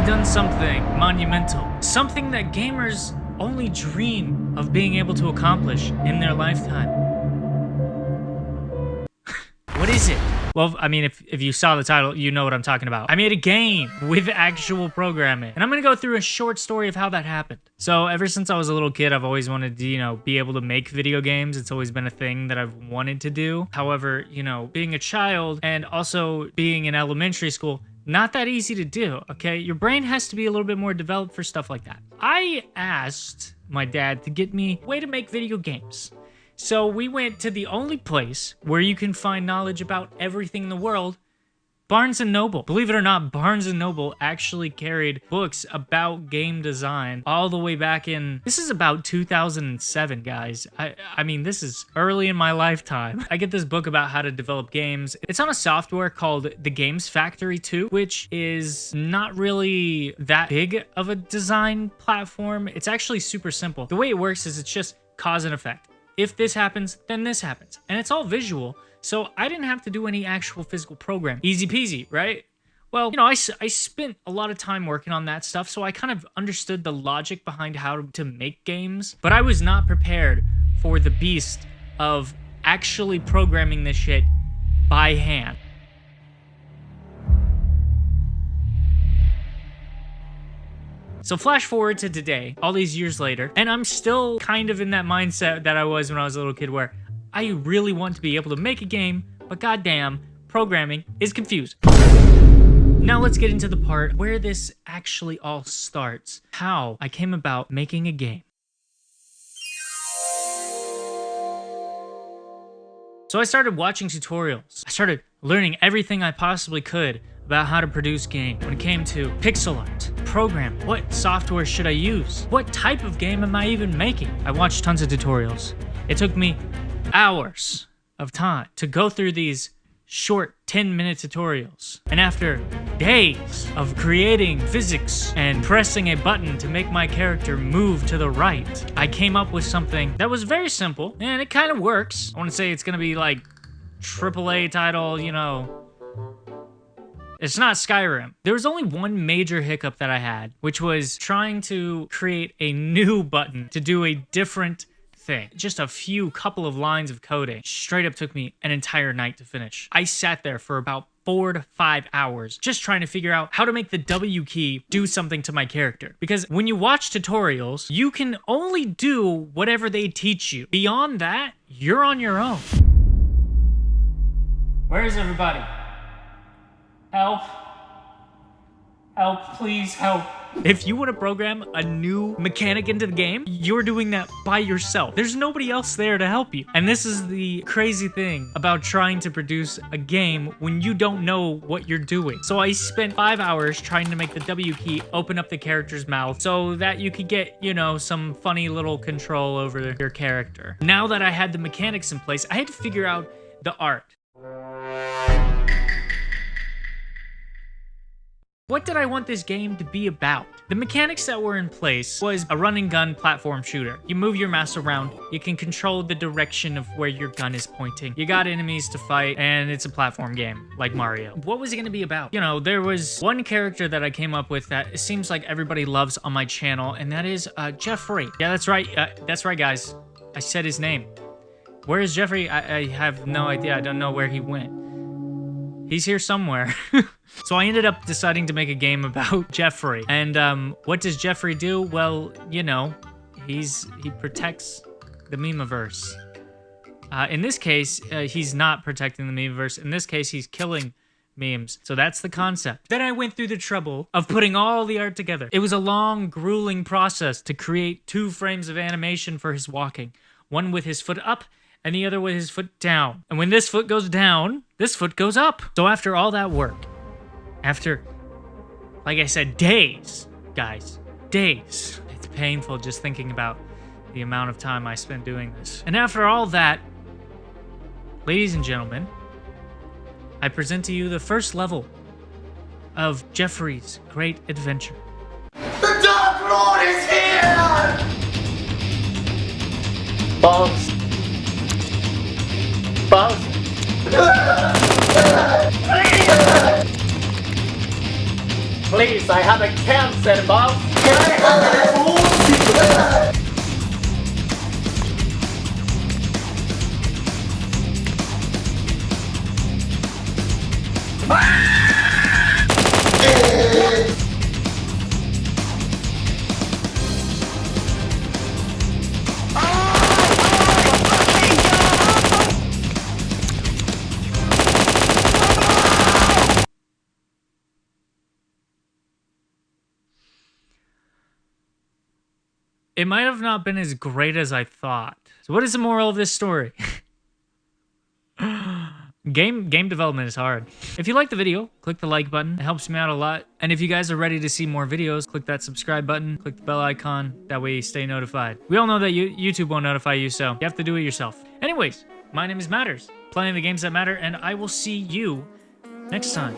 I've done something monumental. Something that gamers only dream of being able to accomplish in their lifetime. What is it? Well, I mean, if you saw the title, you know what I'm talking about. I made a game with actual programming. And I'm gonna go through a short story of how that happened. So ever since I was a little kid, I've always wanted to, be able to make video games. It's always been a thing that I've wanted to do. However, being a child and also being in elementary school, not that easy to do, okay? Your brain has to be a little bit more developed for stuff like that. I asked my dad to get me a way to make video games. So we went to the only place where you can find knowledge about everything in the world, Barnes & Noble. Believe it or not, Barnes & Noble actually carried books about game design all the way back in... This is about 2007, guys. I mean, this is early in my lifetime. I get this book about how to develop games. It's on a software called The Games Factory 2, which is not really that big of a design platform. It's actually super simple. The way it works is it's just cause and effect. If this happens, then this happens. And it's all visual, so I didn't have to do any actual physical program. Easy peasy, right? Well, I spent a lot of time working on that stuff, so I kind of understood the logic behind how to make games, but I was not prepared for the beast of actually programming this shit by hand. So flash forward to today, all these years later, and I'm still kind of in that mindset that I was when I was a little kid where I really want to be able to make a game, but goddamn, programming is confused. Now let's get into the part where this actually all starts. How I came about making a game. So I started watching tutorials. I started learning everything I possibly could about how to produce games. When it came to pixel art, program, what software should I use? What type of game am I even making? I watched tons of tutorials. It took me hours of time to go through these short 10-minute tutorials. And after days of creating physics and pressing a button to make my character move to the right, I came up with something that was very simple, and it kind of works. I want to say it's gonna be like AAA title, It's not Skyrim. There was only one major hiccup that I had, which was trying to create a new button to do a different thing. Just a couple of lines of coding. Straight up took me an entire night to finish. I sat there for about 4 to 5 hours just trying to figure out how to make the W key do something to my character. Because when you watch tutorials, you can only do whatever they teach you. Beyond that, you're on your own. Where is everybody? Help. Help, please help. If you want to program a new mechanic into the game, you're doing that by yourself. There's nobody else there to help you. And this is the crazy thing about trying to produce a game when you don't know what you're doing. So I spent 5 hours trying to make the W key open up the character's mouth so that you could get, some funny little control over your character. Now that I had the mechanics in place, I had to figure out the art. What did I want this game to be about? The mechanics that were in place was a run and gun platform shooter. You move your mouse around, you can control the direction of where your gun is pointing. You got enemies to fight, and it's a platform game, like Mario. What was it gonna be about? There was one character that I came up with that it seems like everybody loves on my channel, and that is Jeffrey. Yeah, that's right. That's right, guys. I said his name. Where is Jeffrey? I have no idea. I don't know where he went. He's here somewhere. So I ended up deciding to make a game about Jeffrey. And what does Jeffrey do? Well, he protects the Memeverse. In this case, he's not protecting the Memeverse. In this case, he's killing memes. So that's the concept. Then I went through the trouble of putting all the art together. It was a long, grueling process to create 2 frames of animation for his walking. One with his foot up, and the other with his foot down. And when this foot goes down, this foot goes up. So after all that work, after, like I said, days, guys, days. It's painful just thinking about the amount of time I spent doing this. And after all that, ladies and gentlemen, I present to you the first level of Jeffrey's great adventure. The Dark Lord is here! Balls. Please, I have a cancer, boss. Can I have an food? It might have not been as great as I thought. So what is the moral of this story? Game development is hard. If you like the video, click the like button. It helps me out a lot. And if you guys are ready to see more videos, click that subscribe button, click the bell icon. That way you stay notified. We all know that YouTube won't notify you, so you have to do it yourself. Anyways, my name is Matters, playing the games that matter, and I will see you next time.